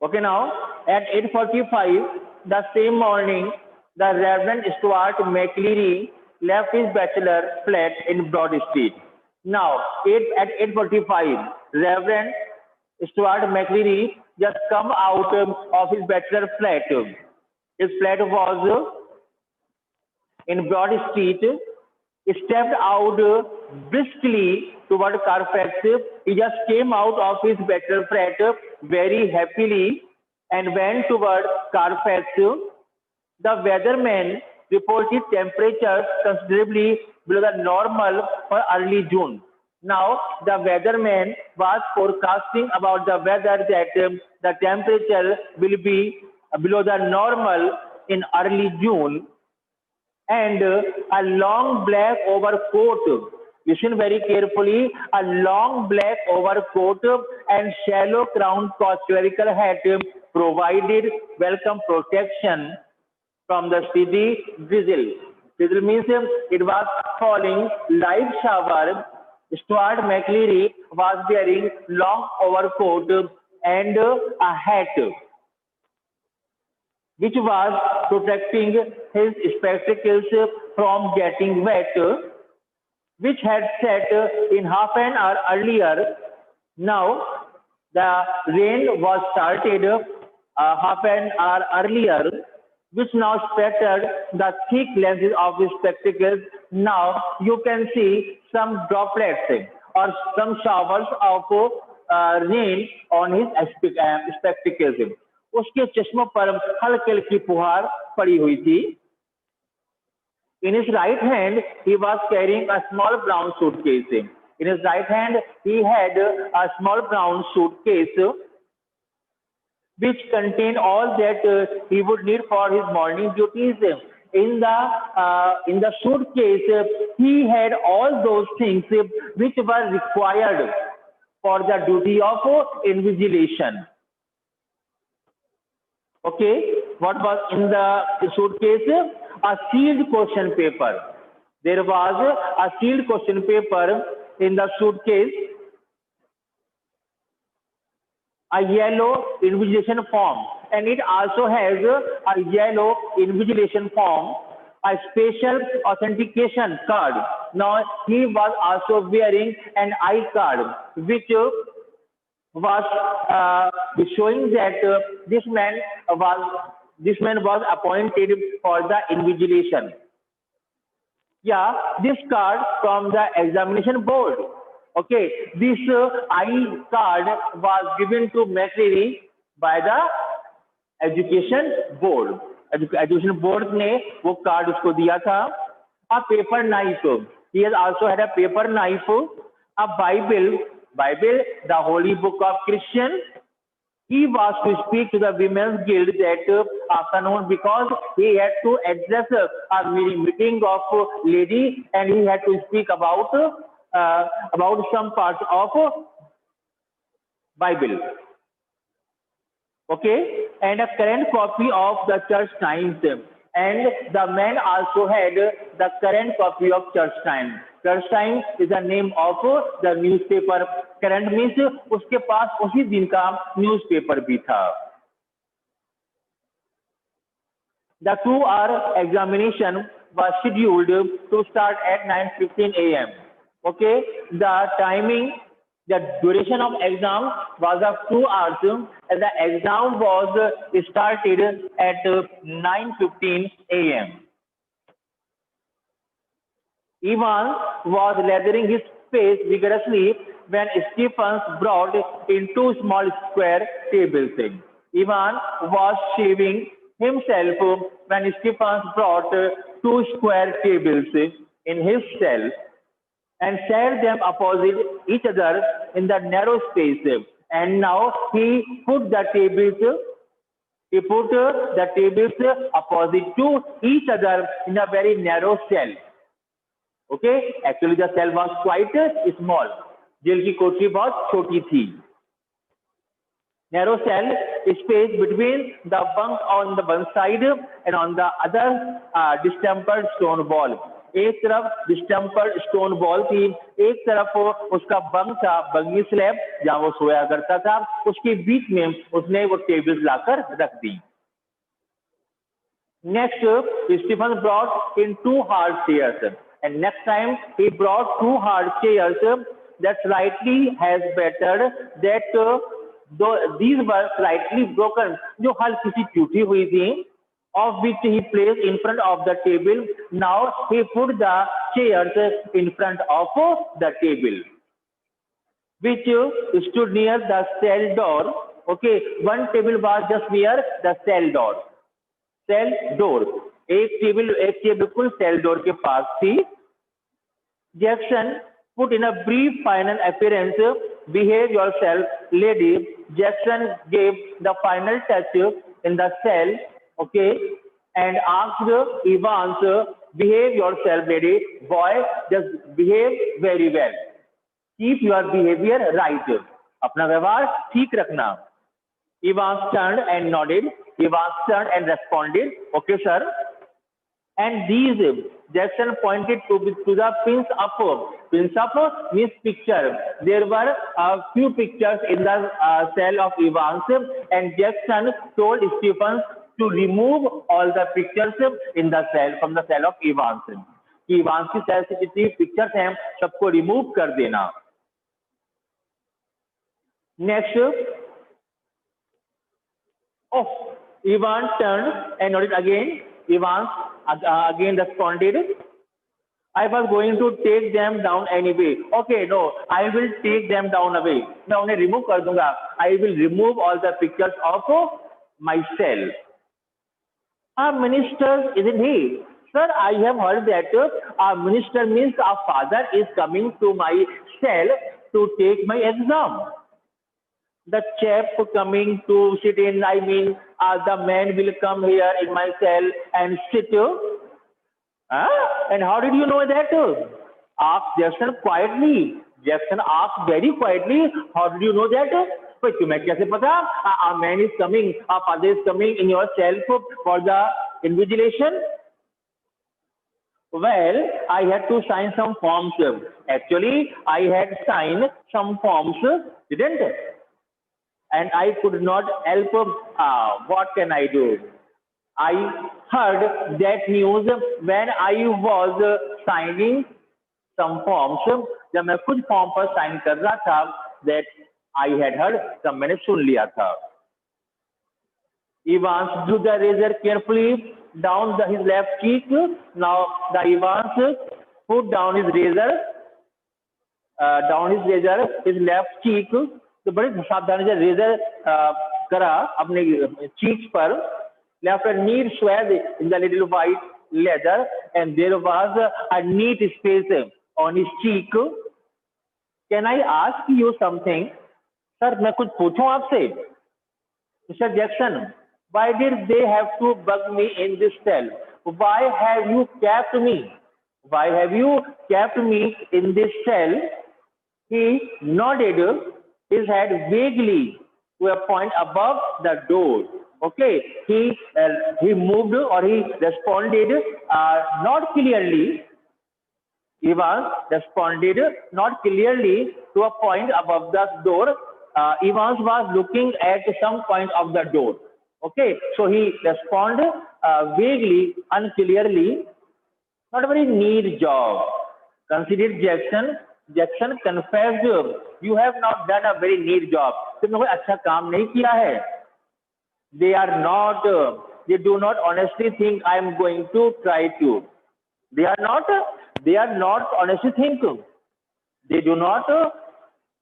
Okay, now at 8:45 the same morning, the Reverend Stuart McLeary left his bachelor flat in Broad Street. Now, at 8:45, Reverend Stuart McLeary just come out of his bachelor flat. His flat was in Broad Street, stepped out briskly toward Carfax. He just came out of his bachelor flat very happily and went toward Carfax. The weatherman reported temperatures considerably below the normal for early June. Now, the weatherman was forecasting about the weather that the temperature will be below the normal in early June, and a long black overcoat. Listen very carefully. A long black overcoat and shallow crowned spherical hat provided welcome protection from the steady drizzle. Drizzle means it was falling light shower. Stuart McLeary was wearing long overcoat and a hat which was protecting his spectacles from getting wet, which had set in half an hour earlier. Now, the rain was started half an hour earlier, which now spattered the thick lenses of his spectacles. Now, you can see some droplets or some showers of rain on his spectacles. उसके चश्मों पर हल्की हल्की फुहार पड़ी हुई थी. In his right hand, he was carrying a small brown suitcase. In his right hand, he had a small brown suitcase which contained all that he would need for his morning duties. In the suitcase, he had all those things which were required for the duty of invigilation. Okay, what was in the suitcase? A sealed question paper. There was a sealed question paper in the suitcase, a yellow invigilation form, and it also has a yellow invigilation form, a special authentication card. Now, he was also wearing an eye card, which was showing that this man was appointed for the invigilation. Yeah, this card from the examination board. Okay, this eye card was given to McLeary by the education board. Education board ने वो card उसको दिया था. A paper knife. He has also had a paper knife. A Bible, the holy book of Christian. He was to speak to the Women's Guild that afternoon because he had to address a meeting of ladies, and he had to speak about some parts of Bible. Okay, and a current copy of the Church Times, and the man also had the current copy of Church Times. Church Times is the name of the newspaper. Current means उसके पास उसी दिन का newspaper भी था. The 2-hour examination was scheduled to start at 9:15 a.m. Okay, the timing, the duration of exam was of 2 hours, and the exam was started at 9:15 a.m. Ivan was lathering his face vigorously when Stephens brought in 2 small square tables. Ivan was shaving himself when Stephens brought 2 square tables in his cell and set them opposite each other in the narrow space. And now he put the tables opposite to each other in a very narrow cell. Okay, actually the cell was quite small. Jail की कोठरी बहुत छोटी थी. Narrow cell space between the bunk on the one side and on the other distempered stone wall. एक तरफ distemper stone ball थी, एक तरफ उसका बंग था, बंगी स्लैब जहां वो सोया करता था, उसके बीच में उसने वो टेबल्स लाकर रख दी। Next, Stephen brought in two hard chairs, and next time he brought two hard chairs that slightly has better that these were slightly broken, जो हल्की सी टूटी हुई थी, of which he placed in front of the table. Now he put the chairs in front of the table, which stood near the cell door. Okay, one table was just near the cell door. Cell door, एक chair बिल्कुल cell door के पास थी। Jackson put in a brief final appearance, behave yourself lady. Jackson gave the final touch in the cell, okay, and asked Evans, behave yourself lady, boy just behave very well, keep your behaviour right, अपना व्यवहार ठीक रखना। Evans turned and nodded. Evans turned and responded, "Okay, sir." And these, Jackson pointed to the pins up. Pins up means picture. There were a few pictures in the cell of Evans, and Jackson told Stephen to remove all the pictures in the cell from the cell of Evans. कि Evans की cell से जितनी pictures हैं सबको remove कर देना। Next. Oh, Evans turned and nodded again. Evans again responded, "I was going to take them down anyway." Okay, no, I will take them down away. मैं उन्हें remove कर दूंगा. I will remove all the pictures of my cell. Our minister, isn't he? Sir, I have heard that our minister means our father is coming to my cell to take my exam. The chap coming to sit in, I mean, the man will come here in my cell and sit. And how did you know that? Asked Jackson quietly. Jackson asked very quietly, "How did you know that?" But तुम्हें कैसे पता? A man is coming, a father is coming in your cell for the invigilation. Well, I had to sign some forms. Actually, I had signed some forms, didn't? And I could not help. What can I do? I heard that news when I was signing some forms. जब मैं कुछ form पर sign कर रहा था, that I had heard, तब मैंने सुन लिया था। Evans drew the razor carefully down his left cheek. Now the Evans put down his razor, his left cheek. तो बड़ी सावधानी से रेजर करा अपने चीक्स पर। Left a neat swab in the little white leather, and there was a neat space on his cheek. Can I ask you something? Sir, मैं कुछ पूछूं आपसे? Mr. Jackson, why did they have to bug me in this cell? Why have you kept me? Why have you kept me in this cell? He nodded his head vaguely to a point above the door. Okay, he moved, or he responded not clearly. Evans responded not clearly to a point above the door. Evans was looking at some point of the door. Okay, so he responded vaguely, unclearly. Not a very neat job, considered Jackson. Jackson confessed, "You have not done a very neat job." तुमने कोई अच्छा काम नहीं किया है। They do not honestly think I am going to try to. They are not honestly think. They do not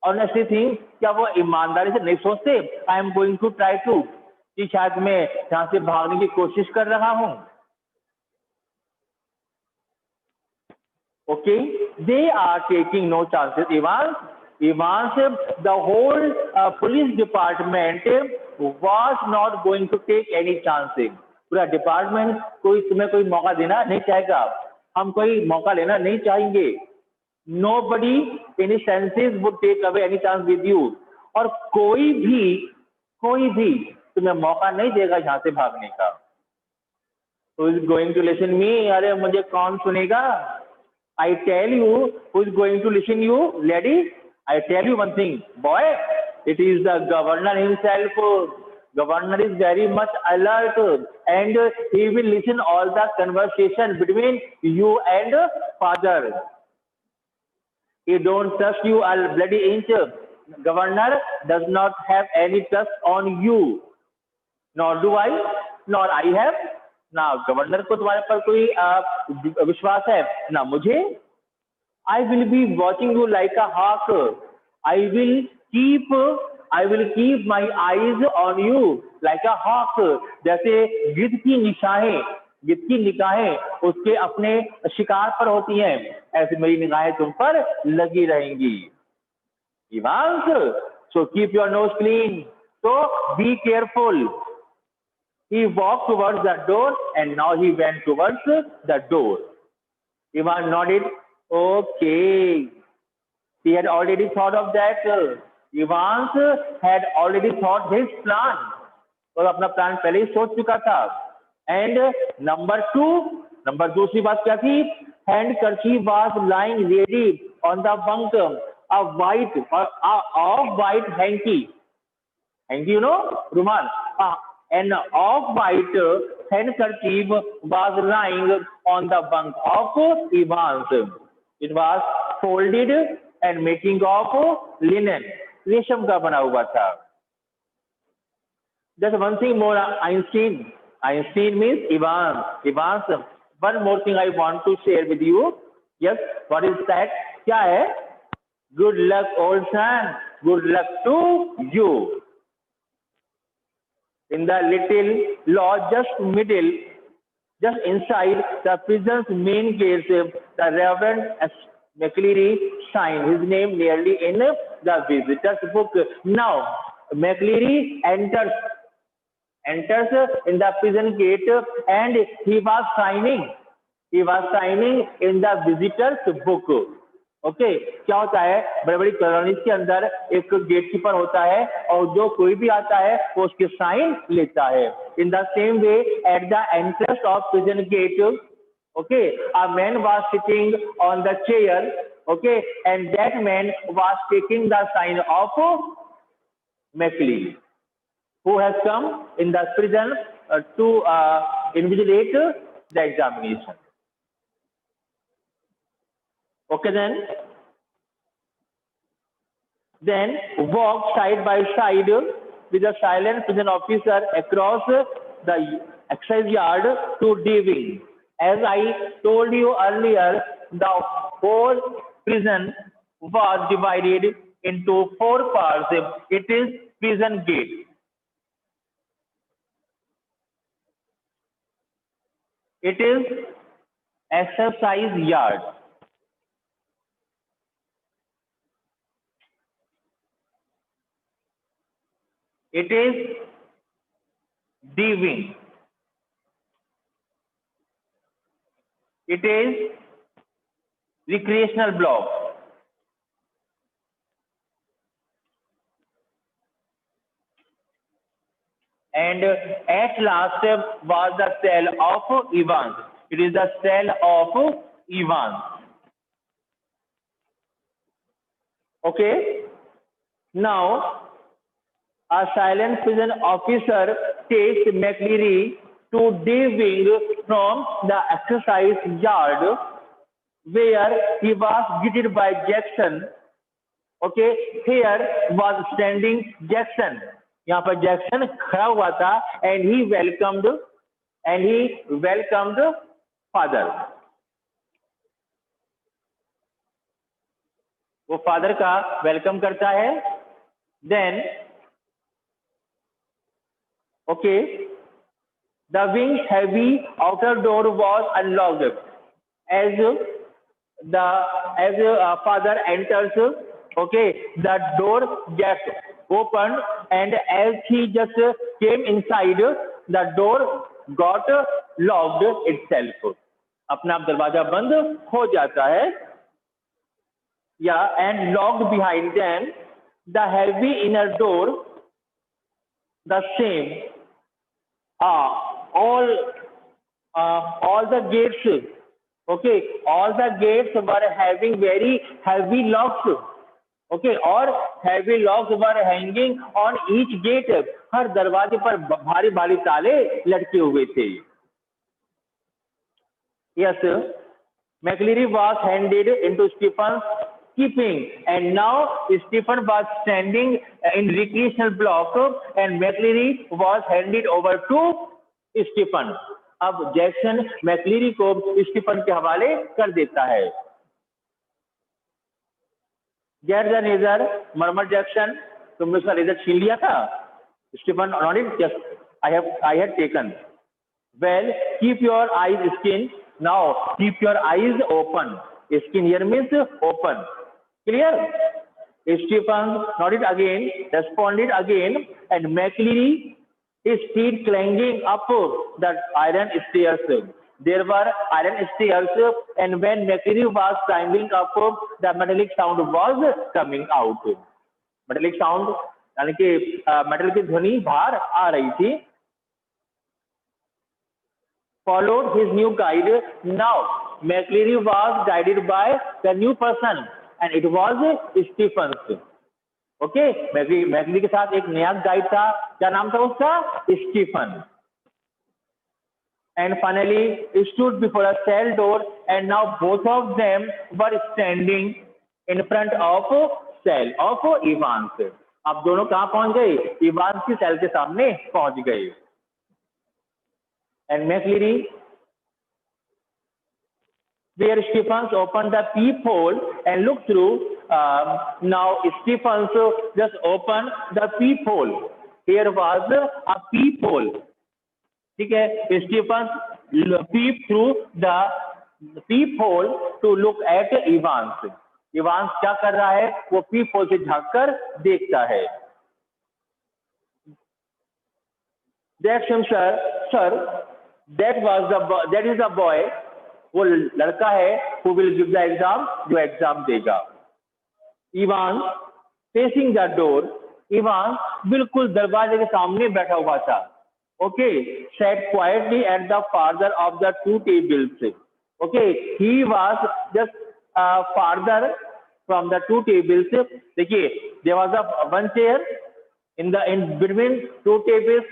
honestly think, क्या वो ईमानदारी से नहीं सोचते I am going to try to, कि शायद मैं यहाँ से भागने की कोशिश कर रहा हूँ। Okay, they are taking no chances. Evans, the whole police department was not going to take any chances. पूरा डिपार्टमेंट तुम्हें कोई मौका देना नहीं चाहेगा, हम कोई मौका लेना नहीं चाहेंगे। Nobody in his senses would take away any chance with you. और कोई भी तुम्हें मौका नहीं देगा यहाँ से भागने का। Who is going to listen me? अरे मुझे कौन सुनेगा? I tell you, who is going to listen you, lady? I tell you one thing, boy. It is the governor himself. Governor is very much alert, and he will listen all the conversation between you and father. He don't trust you a bloody inch. Governor does not have any trust on you. Nor do I, nor I have. ना governor को तुम्हारे पर कोई विश्वास है ना मुझे. I will be watching you like a hawk. I will keep I will keep my eyes on you like a hawk. जैसे गिद्ध की निगाहें उसके अपने शिकार पर होती हैं, ऐसे मेरी निगाहें तुम पर लगी रहेंगी. Evans, so keep your nose clean. So be careful. He walked towards the door and now he went towards the door. Ivan nodded. Okay. He had already thought of that. Ivan had already thought his plan. और अपना plan पहले ही सोच चुका था. And number दूसरी बात क्या थी? Handkerchief was lying ready on the bunk. A off-white hanky, you know, rumal. An off-white handkerchief was lying on the bunk of Ivan's. It was folded and making of linen. रेशम का बना हुआ था. Just one thing more, Einstein. Einstein means Evans. One more thing I want to share with you. Yes, what is that? क्या है? Good luck, old son. Good luck to you. In the little lodge just inside the prison's main gate, the Reverend McLeary signed his name nearly in the visitor's book. Now, McLeary enters in the prison gate and he was signing in the visitor's book. Okay क्या होता है? बड़ी बड़ी colonies के अंदर एक gate keeper होता है और जो कोई भी आता है वो उसके साइन लेता है. In the same way at the entrance of prison gate, okay, a man was sitting on the chair, okay, and that man was taking the sign of McLeary, who has come in the prison to invigilate the examination. Okay, then walk side by side with a silent prison officer across the exercise yard to D wing. As I told you earlier, the whole prison was divided into 4 parts. It is prison gate. It is exercise yard. It is D wing. It is recreational block. And at last was the cell of Evans. It is the cell of Evans. Okay. Now, a silent prison officer takes McLeary to D wing from the exercise yard where he was greeted by Jackson. Okay, here was standing Jackson. यहाँ पर Jackson खड़ा हुआ था and he welcomed father. वो father का welcome करता है. Then okay, the wing's heavy outer door was unlocked. As father enters, okay, the door gets opened, and as he just came inside, the door got locked itself. अपना आप दरवाजा बंद हो जाता है. Yeah, and locked behind them, the heavy inner door, the same. All all the gates, okay, all the gates were having very heavy locks, okay, और heavy locks were hanging on each gate. हर दरवाजे पर भारी भारी ताले लटके हुए थे. Yes, McLeary was handed into Stephen's keeping, and now Stephen was standing in recreational block, and McLeary was handed over to Stephen. अब जैक्सन मैकलीरी को स्टीफन के हवाले कर देता है. Get the razor, murmur Jackson, तुमने उसका रेजर छीन लिया था. Stephen noted, yes, I had taken. Well, keep your eyes skin. Now keep your eyes open. Skin here means open. Clear? Stephen nodded again, responded again, and McLeary, his feet clanging up the iron stairs. There were iron stairs, and when McLeary was climbing up, the metallic sound was coming out. Metallic sound यानी कि metal की ध्वनि बाहर आ रही थी. Followed his new guide. Now McLeary was guided by the new person, and it was Stephen. Okay, McLeary के साथ एक नया गाइड था. क्या नाम था उसका? Stephen. And finally stood before a cell door, and now both of them were standing in front of cell of Evans. अब दोनों कहाँ पहुंच गए? इवांस की सेल के सामने पहुंच गए. And McLeary, where Stephens opened the peephole and looked through. Now Stephens just opened the peephole. Here was a peephole. ठीक है, Stephens peeped through the peephole to look at Evans. Evans क्या कर रहा है? वो peephole से झांककर देखता है. That's him, sir. That is the boy. वो लड़का है who will give the exam, जो एग्जाम देगा. Evans facing the door. Evans बिल्कुल दरवाजे के सामने बैठा हुआ था. Okay, sat quietly at the farther of the two tables. Okay, he was just farther from the two tables. देखिए, there was one chair. In between two tables,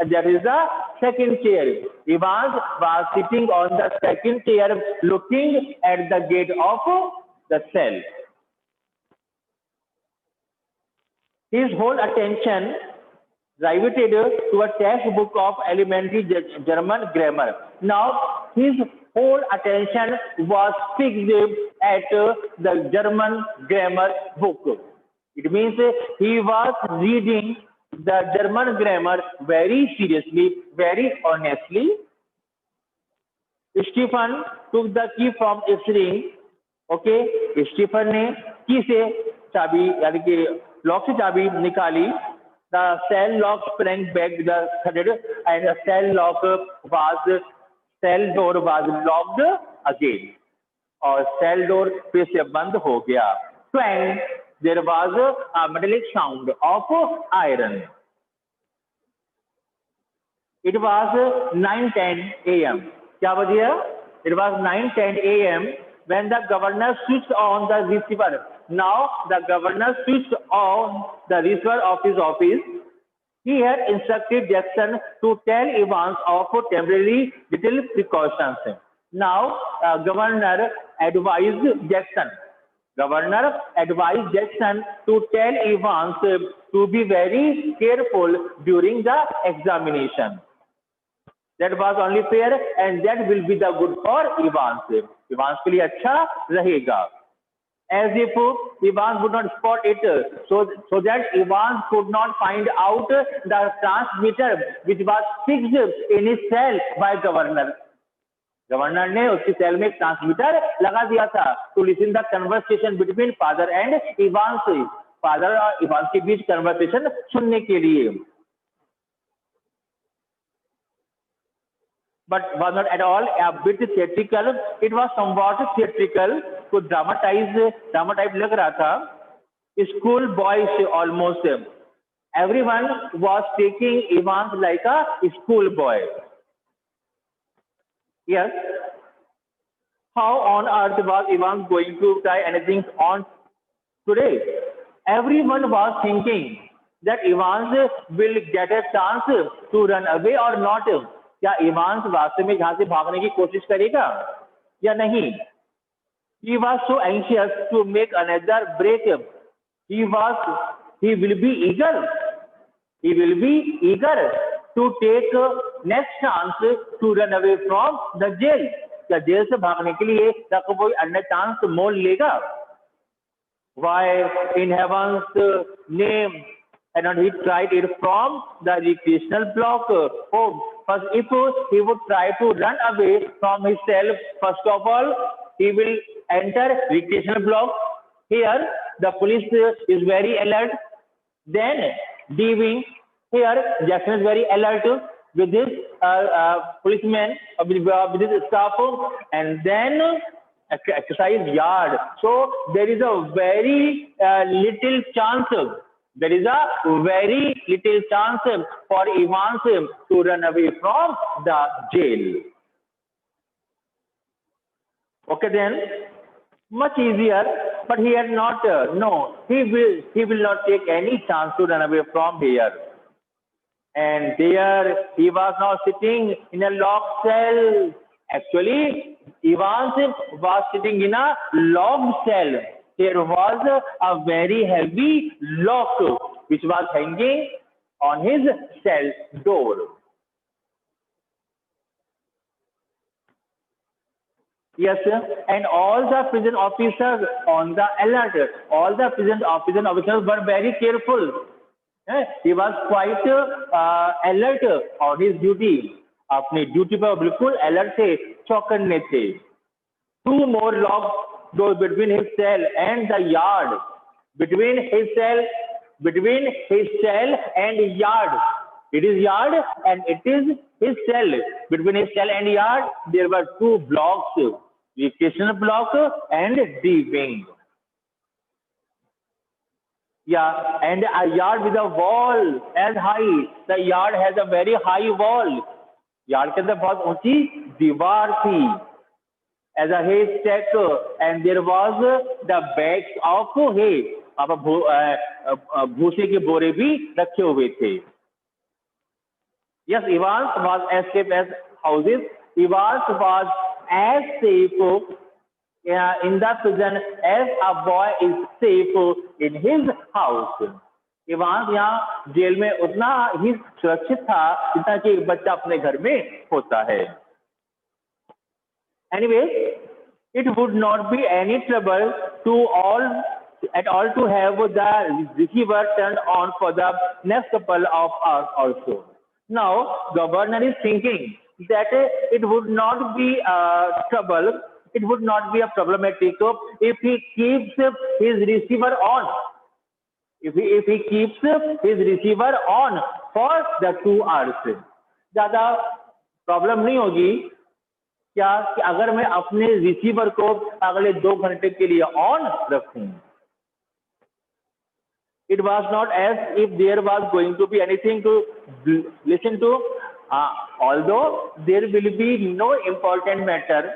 there is a second chair. Evans was sitting on the second chair, looking at the gate of the cell. His whole attention riveted to a textbook of elementary German grammar. Now, his whole attention was fixed at the German grammar book. It means he was reading the German grammar very seriously, very honestly. Stephen took the key from its ring. Okay, Stephen ने की से चाबी यानी कि lock से चाबी निकाली. The cell lock sprang back the thread, and the cell door was locked again. और cell door फिर से बंद हो गया. Twang. There was a metallic sound of iron. It was 9:10 a.m. क्या बजिया? It was 9:10 a.m. when the governor switched on the receiver. Now the governor switched on the receiver of his office. He had instructed Jackson to tell Evans of temporary little precautions. Now Governor advised Jackson to tell Evans to be very careful during the examination. That was only fair, and that will be the good for Evans. Evans के लिए अच्छा रहेगा. As if Evans would not spot it, so that Evans could not find out the transmitter which was fixed in his cell by governor. Governor ने उसकी cell में एक transmitter लगा दिया था to listen the conversation between father and Evans. Father और Evans के बीच कन्वर्सेशन सुनने के लिए. But was not at all a bit theatrical. It was somewhat theatrical. को ड्रामाटाइज लग रहा था. School boys almost. Everyone was taking Evans like a school boy. Yes. How on earth was Ivan going to try anything on today? Everyone was thinking that Evans will get a chance to run away or not. क्या Evans वास्तव में यहाँ से भागने की कोशिश करेगा या नहीं? He was so anxious to make another break. He will be eager. He will be eager to take next chance to run away from the jail. क्या जेल से भागने के लिए क्या कोई अन्य चांस मोल लेगा? Why in heaven's name had not he tried it from the recreational block home? First, if he would try to run away from his cell, first of all, he will enter recreational block. Here, the police is very alert. Then, D-wing, here, Jackson is very alert with his policemen, with his staff, and then exercise yard. So there is a very little chance. There is a very little chance for Evans to run away from the jail. Okay, then much easier, but he had not. No, he will not take any chance to run away from here. And there he was now sitting in a locked cell. Actually, Evans was sitting in a locked cell. There was a very heavy lock which was hanging on his cell door. Yes, sir. And all the prison officers on the alert. All the prison officers were very careful. He was quite alert on his duty. अपनी duty पर बिल्कुल alert थे, चौकन्ने थे. Two more locked doors between his cell and the yard. Between his cell and yard. It is yard and it is his cell. Between his cell and yard, there were two blocks, recreational block and D-wing. Yeah, and a yard with a wall as high. The yard has a very high wall. Yard के अंदर बहुत ऊंची दीवार थी. As a haystack, and there was the bags of hay. अब भूसे के बोरे भी रखे हुए थे. Yes, Evans was as safe as houses. Evans was as safe in the prison as a boy is safe in his house. Evans यहाँ jail में उतना ही सुरक्षित था जितना कि एक बच्चा अपने घर में होता है. Anyway, it would not be any trouble at all to have the receiver turned on for the next couple of hours also. Now, governor is thinking that it would not be trouble, it would not be a problematic if he keeps his receiver on. If he keeps his receiver on for the 2 hours, ज़्यादा problem नहीं होगी क्या कि अगर मैं अपने receiver को अगले 2 घंटे के लिए ऑन रखूं. It was not as if there was going to be anything to listen to, although there will be no important matter.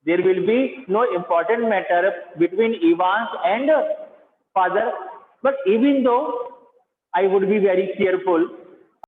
There will be no important matter between Evans and father. But even though I would be very careful,